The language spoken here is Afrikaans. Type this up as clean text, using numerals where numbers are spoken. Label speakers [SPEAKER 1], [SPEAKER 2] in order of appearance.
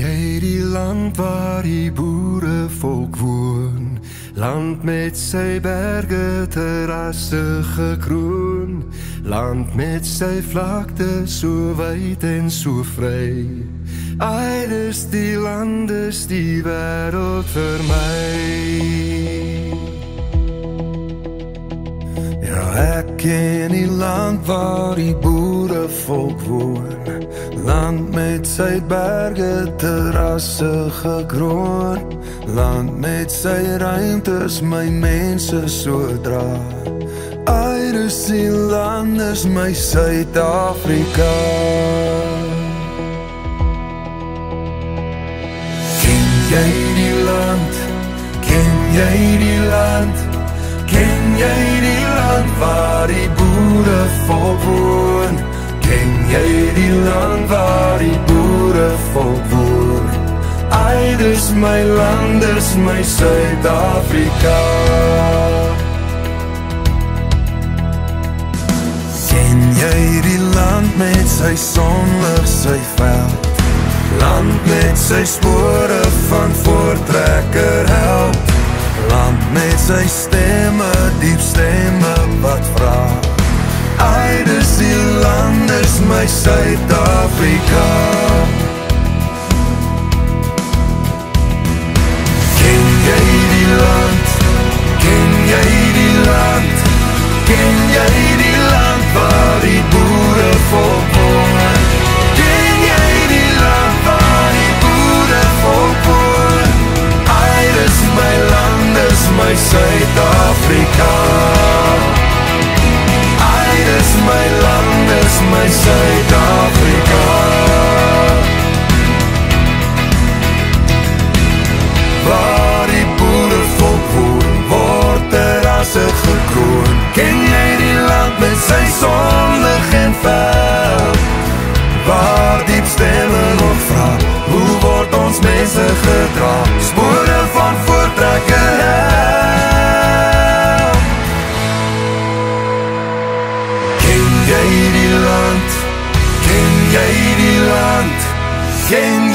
[SPEAKER 1] jy die land waar die boerevolk woon? Land met sy berge, terrasse gekroon, land met sy vlakte so wyd en so vry. Ai, dis die land, dis die wêreld vir my. Ja, ek ken die land waar die boerevolk woon, land met sy berge, terrasse gekroon, land met sy ruimtes, my mense so dra. Ai, dis die land, is my Suid-Afrika. Ken jy die land? Ken jy die land? Ken jy die land waar die boerevolk woon? Ken jy die land waar die boerevolk woon? Ai, dis my land, dis my Suid-Afrika. Ken jy die land met sy sonlig, sy veld? Land met sy spore van voortrekker held? Land met sy stemme, diep stemme wat vraag. Ai, dis die land, is my Suid-Afrika. Ken jy die land? Ken jy die land? Ken jy die land waar die boerevolk woon? Ken jy die land waar die boerevolk woon? Ai, dis my land, is my Suid-Afrika. Ai, dis my land, is my Suid-Afrika. Waar die boerevolk woon, word terrasse gekroon. Ken jy die land met sy sonlig en veld? Waar diep stemme nog vra, hoe word ons mense gedra? Spore van voortrekker hel. Ken jy die land? Ken jy die land? Ken